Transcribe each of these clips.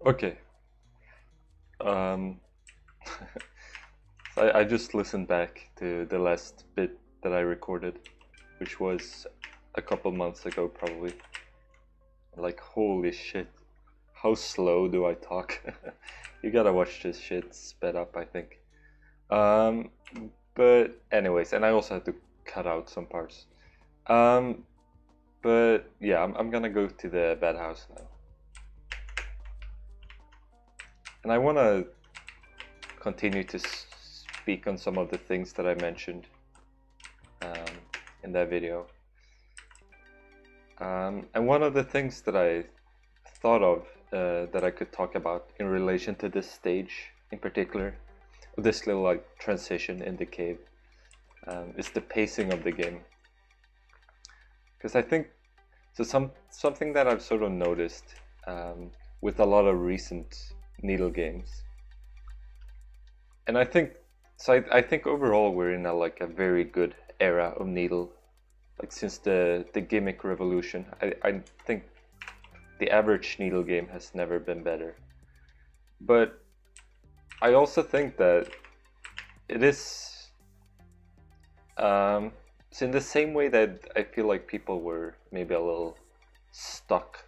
Okay. Um, I just listened back to the last bit that I recorded, which was a couple months ago, probably. Like, holy shit. How slow do I talk? You gotta watch this shit sped up, I think. Um, but, anyways, and I also had to cut out some parts. Um, but yeah, I'm gonna go to the bad house now. And I wanna continue to speak on some of the things that I mentioned um, in that video. And one of the things that I thought of that I could talk about in relation to this stage in particular, this little like transition in the cave, is the pacing of the game. Because I think something that I've sort of noticed with a lot of recent Needle games, and I think I think overall we're in a very good era of Needle, like since the gimmick revolution. I think the average Needle game has never been better. But I also think that it is so in the same way that I feel like people were maybe a little stuck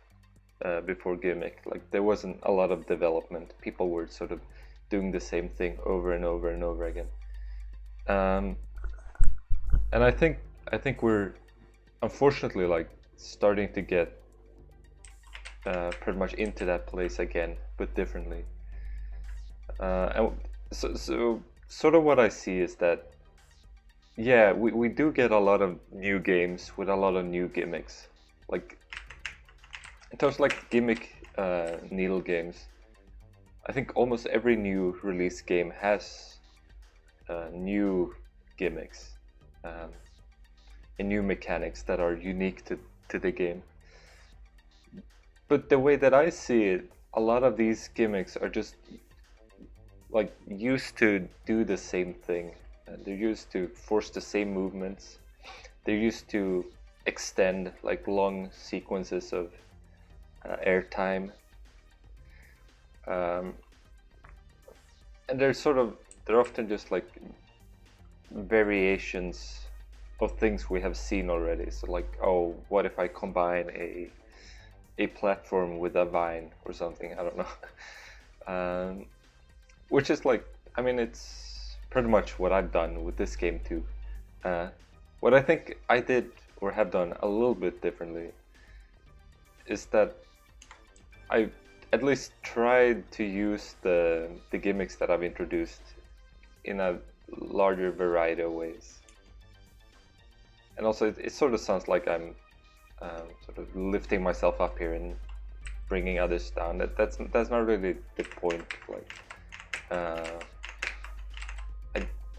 before gimmick. Like there wasn't a lot of development. People were sort of doing the same thing over and over and over again. Um, and I think we're unfortunately like starting to get pretty much into that place again, but differently. And so sort of what I see is that yeah, we do get a lot of new games with a lot of new gimmicks. Like in terms of like gimmick needle games, I think almost every new release game has new gimmicks um, and new mechanics that are unique to the game. But the way that I see it, a lot of these gimmicks are just like used to do the same thing. They're used to force the same movements. They're used to extend like long sequences of airtime, um, and they're often just like variations of things we have seen already. So like, oh, what if I combine a platform with a vine or something? I don't know. Which is like, I mean, it's pretty much what I've done with this game too. Uh, what I think I did or have done a little bit differently is that I at least tried to use the gimmicks that I've introduced in a larger variety of ways. And also, it sort of sounds like I'm sort of lifting myself up here and bringing others down. That's not really the point. Like, uh,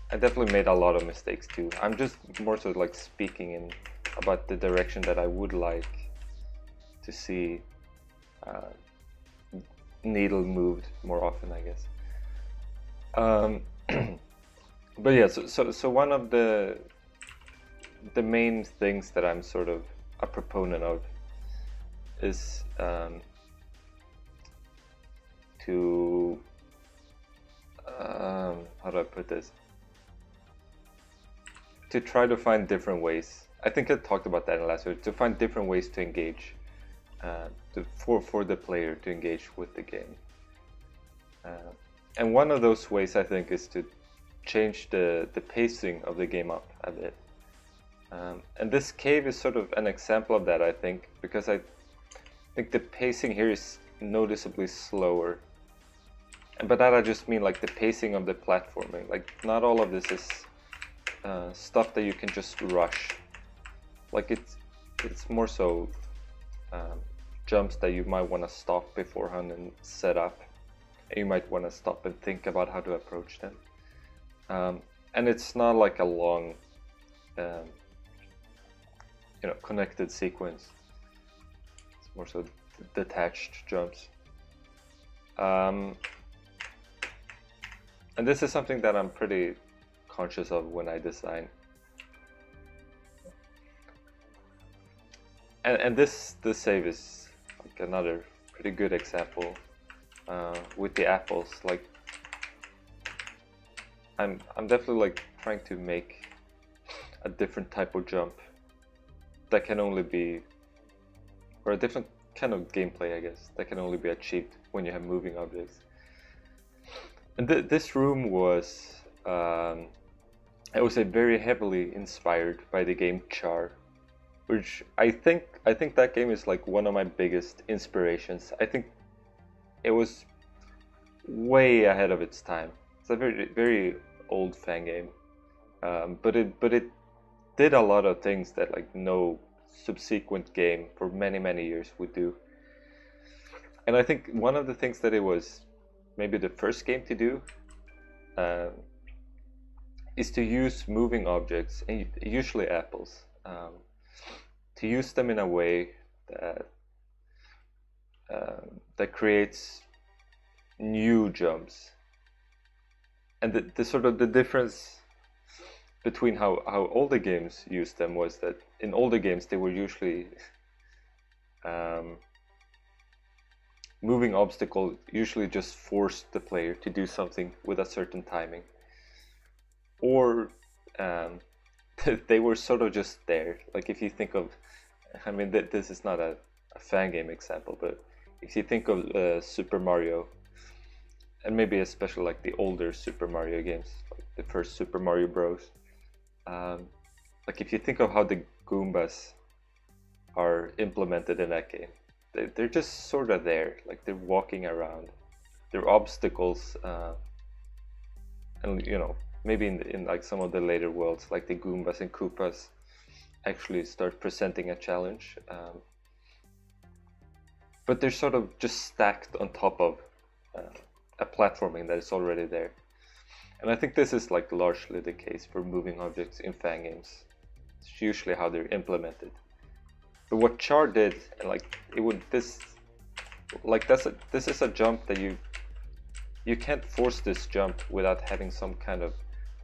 I definitely made a lot of mistakes too. I'm just more so like speaking in about the direction that I would like to see uh, needle moved more often, I guess. Um, but yeah, so one of the main things that I'm sort of a proponent of is to how do I put this? To try to find different ways. I think I talked about that in the last video. To find different ways to engage, for the player to engage with the game. And one of those ways I think is to change the pacing of the game up a bit. And this cave is sort of an example of that, I think, because I think the pacing here is noticeably slower. And by that I just mean like the pacing of the platforming. Like not all of this is stuff that you can just rush. Like it's more so jumps that you might want to stop beforehand and set up. And you might want to stop and think about how to approach them. And it's not like a long, connected sequence. It's more so detached jumps. And this is something that I'm pretty conscious of when I design. And this save is like another pretty good example with the apples. Like I'm definitely like trying to make a different type of jump that can only be, or a different kind of gameplay, I guess, that can only be achieved when you have moving objects. And this room was, I would say, very heavily inspired by the game Char, which I think that game is like one of my biggest inspirations. I think it was way ahead of its time. It's a very old fan game, but it did a lot of things that like no subsequent game for many years would do. And I think one of the things that it was maybe the first game to do is to use moving objects, and usually apples, to use them in a way that creates new jumps. And the sort of the difference between how older games used them was that in older games they were usually moving obstacle usually just forced the player to do something with a certain timing, or they were sort of just there. Like if you think of, I mean, this is not a fan game example, but if you think of Super Mario, and maybe especially like the older Super Mario games, like the first Super Mario Bros. Like if you think of how the Goombas are implemented in that game, they're just sort of there, like they're walking around. They're obstacles, and you know, maybe in like some of the later worlds, like the Goombas and Koopas actually start presenting a challenge. But they're sort of just stacked on top of a platforming that is already there. And I think this is like largely the case for moving objects in fan games. It's usually how they're implemented. But what Char did, like this is a jump that you can't force this jump without having some kind of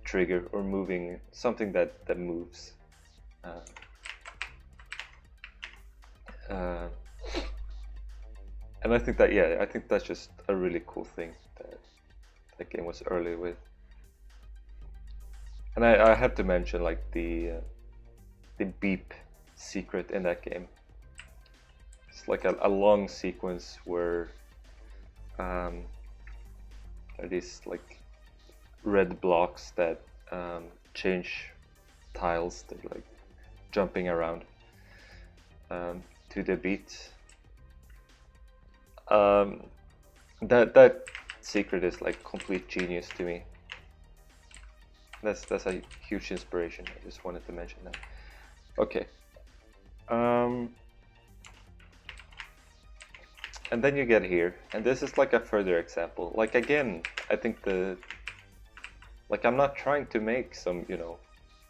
trigger or moving something that moves. And I think that, yeah, I think that's just a really cool thing that that game was early with. And I have to mention like the beep secret in that game. It's like a long sequence where there are these like red blocks that change tiles. They're like jumping around to the beat. That secret is like complete genius to me. That's a huge inspiration. I just wanted to mention that. Okay. And then you get here, and this is like a further example. Like again, I think like I'm not trying to make some, you know,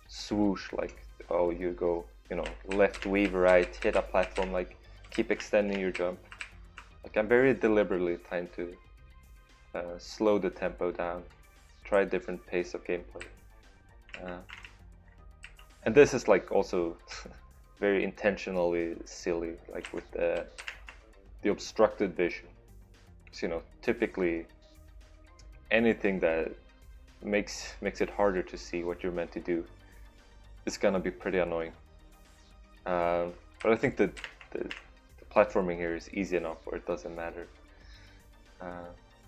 swoosh, like, oh, you go, you know, left weave right, hit a platform, like keep extending your jump. Like I'm very deliberately trying to slow the tempo down, try a different pace of gameplay. And this is like also very intentionally silly, like with the obstructed vision. So, you know, typically anything that makes it harder to see what you're meant to do is gonna be pretty annoying. But I think that the platforming here is easy enough where it doesn't matter.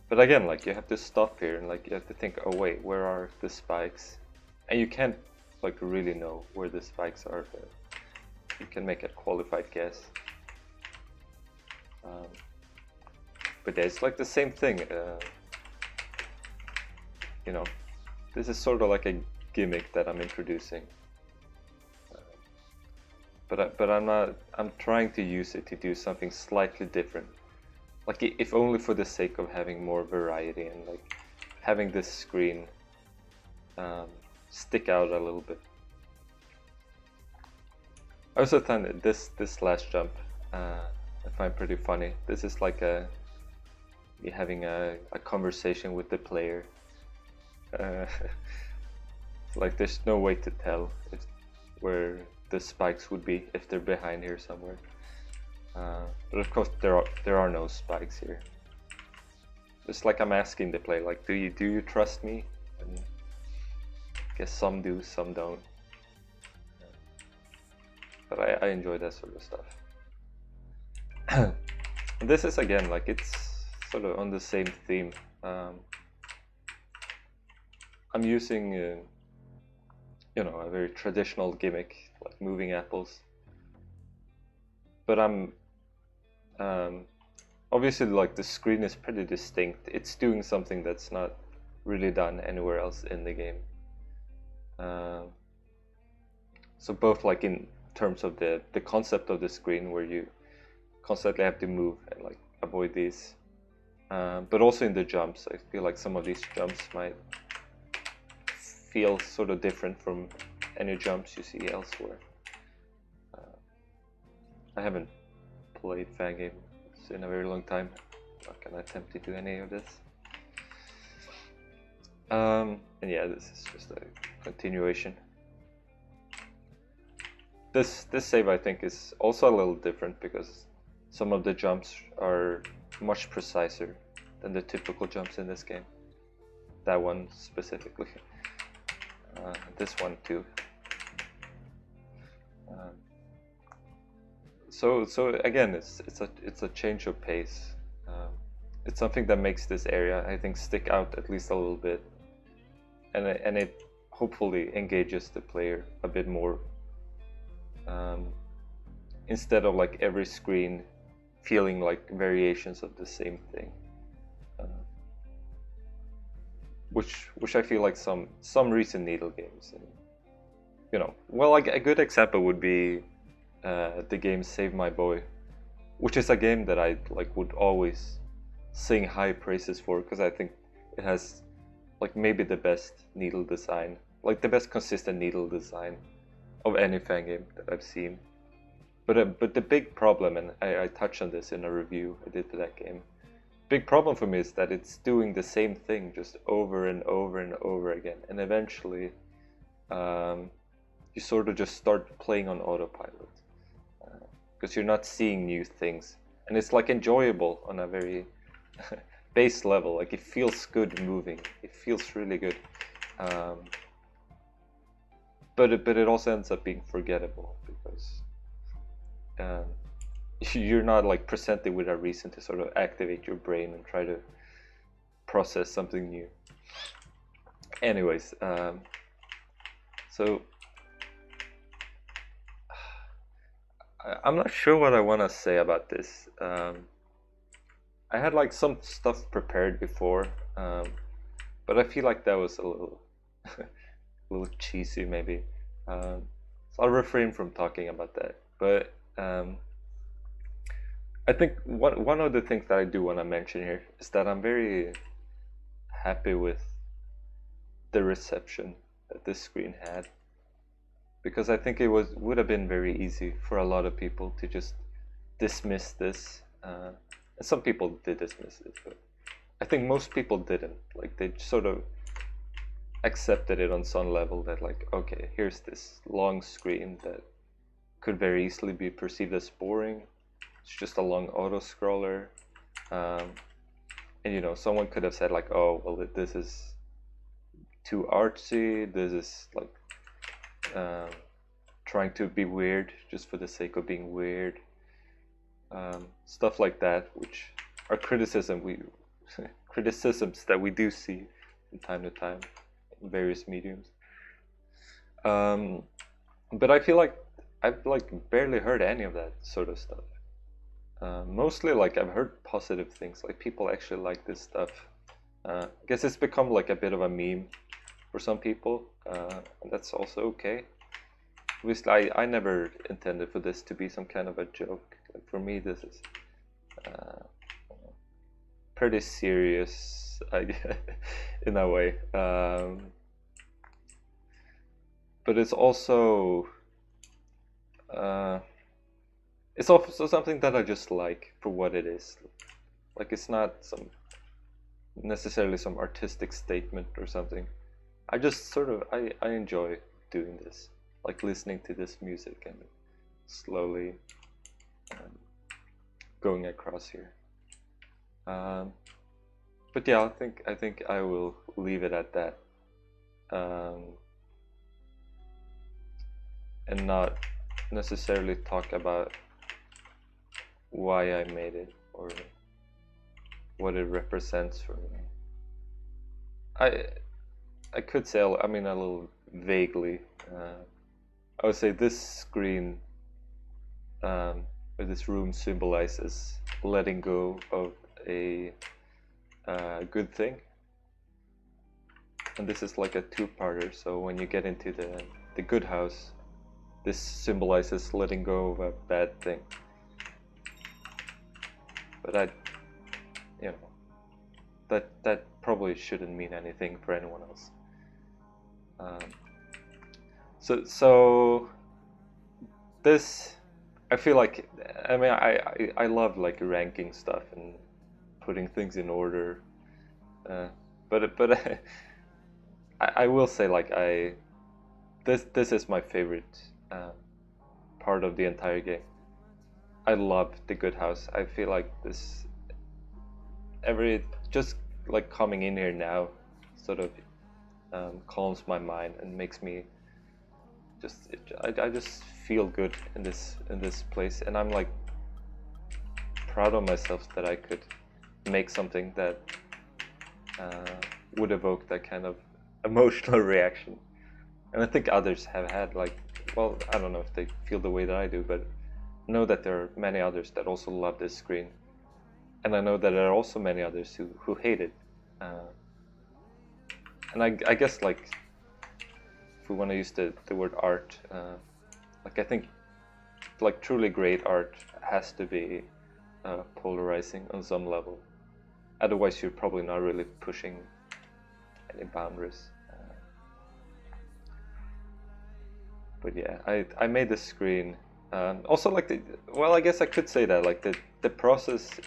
But again, like you have to stop here and like you have to think, oh wait, where are the spikes? And you can't like really know where the spikes are, but you can make a qualified guess. But yeah, it's like the same thing. You know, this is sort of like a gimmick that I'm introducing. But I'm not. I'm trying to use it to do something slightly different. Like if only for the sake of having more variety and like having this screen stick out a little bit. I also find that this last jump I find pretty funny. This is like me having a conversation with the player. Like there's no way to tell where the spikes would be if they're behind here somewhere. But of course there are no spikes here. It's like I'm asking the player, like, do you trust me? And I guess some do, some don't. But I enjoy that sort of stuff. This is again like it's sort of on the same theme. I'm using you know, a very traditional gimmick like moving apples, but I'm obviously like the screen is pretty distinct. It's doing something that's not really done anywhere else in the game. So both like in terms of the concept of the screen where you constantly have to move and like avoid these, but also in the jumps. I feel like some of these jumps might feel sort of different from any jumps you see elsewhere. I haven't played Fangames in a very long time. I'm not gonna attempt to do any of this. And yeah, this is just a continuation. This save I think is also a little different because some of the jumps are much preciser than the typical jumps in this game. That one specifically. This one too. So again, it's a change of pace. It's something that makes this area, I think, stick out at least a little bit, and it hopefully engages the player a bit more. Instead of like every screen feeling like variations of the same thing, which I feel like some recent Needle games, and, you know, well, like a good example would be the game Save My Boy, which is a game that I like would always sing high praises for because I think it has like maybe the best needle design, like the best consistent needle design of any fan game that I've seen. But the big problem, and I touched on this in a review I did for that game, big problem for me is that it's doing the same thing just over and over and over again, and eventually you sort of just start playing on autopilot because you're not seeing new things, and it's like enjoyable on a very base level. Like it feels good moving, it feels really good, but it also ends up being forgettable because you're not like presented with a reason to sort of activate your brain and try to process something new. Anyways, so I'm not sure what I want to say about this. I had like some stuff prepared before, but I feel like that was a little a little cheesy maybe. So I'll refrain from talking about that. But I think one of the things that I do want to mention here is that I'm very happy with the reception that this screen had, because I think it would have been very easy for a lot of people to just dismiss this. And some people did dismiss it, but I think most people didn't. Like they sort of accepted it on some level that like, okay, here's this long screen that could very easily be perceived as boring. It's just a long auto scroller, and you know, someone could have said like, oh well, this is too artsy, this is like trying to be weird just for the sake of being weird, stuff like that, which are criticisms that we do see from time to time in various mediums. But I feel like I've like barely heard any of that sort of stuff. Mostly like I've heard positive things, like people actually like this stuff. I guess it's become like a bit of a meme for some people, and that's also okay. Obviously, I never intended for this to be some kind of a joke. Like for me, this is pretty serious, I guess, in a way. But it's also something that I just like for what it is. Like it's not necessarily some artistic statement or something. I just sort of I enjoy doing this, like listening to this music and slowly going across here. But yeah, I think I will leave it at that, um, and not necessarily talk about why I made it or what it represents for me. I I could say, I mean, a little vaguely. I would say this screen, or this room, symbolizes letting go of a good thing, and this is like a two-parter. So when you get into the good house, this symbolizes letting go of a bad thing. But you know, that probably shouldn't mean anything for anyone else. So this, I feel like, I mean, I love like ranking stuff and putting things in order, but I will say, like, this is my favorite part of the entire game. I love the good house. I feel like this, just like coming in here now sort of calms my mind and makes me I just feel good in this place, and I'm like proud of myself that I could make something that would evoke that kind of emotional reaction. And I think others have had, like, well, I don't know if they feel the way that I do, but I know that there are many others that also love this screen, and I know that there are also many others who hate it. And I guess, like, if we want to use the word art, like, I think, like, truly great art has to be polarizing on some level. Otherwise, you're probably not really pushing any boundaries. But yeah, I made this screen. Also, like, well, I guess I could say that, like, the process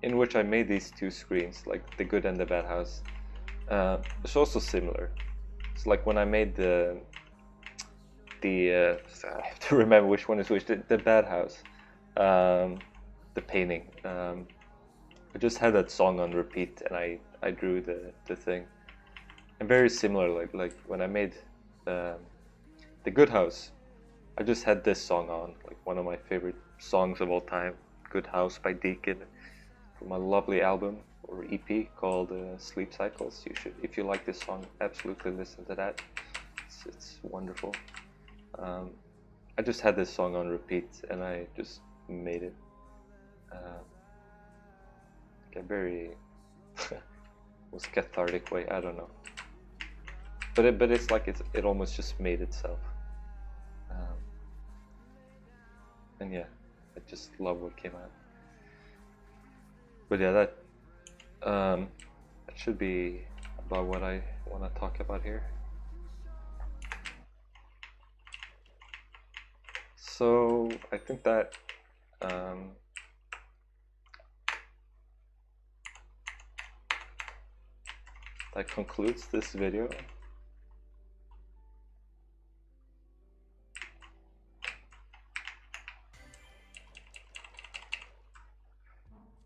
in which I made these two screens, like the good and the bad house, it's also similar. It's like when I made the I have to remember which one is which. The bad house, the painting. I just had that song on repeat, and I drew the thing. And very similar, like when I made the good house, I just had this song on, like one of my favorite songs of all time, "Good House" by Deacon, from a lovely album or EP called Sleep Cycles. You should, if you like this song, absolutely listen to that. It's wonderful. I just had this song on repeat, and I just made it. Like a very was cathartic way. I don't know, but it's like it almost just made itself. And yeah, I just love what came out. But yeah, that should be about what I want to talk about here. So I think that that concludes this video.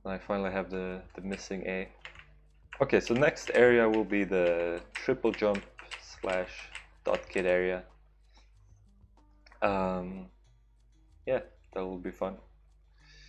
I finally have the missing A. Okay, so next area will be the triple jump / dot kit area. Yeah, that will be fun.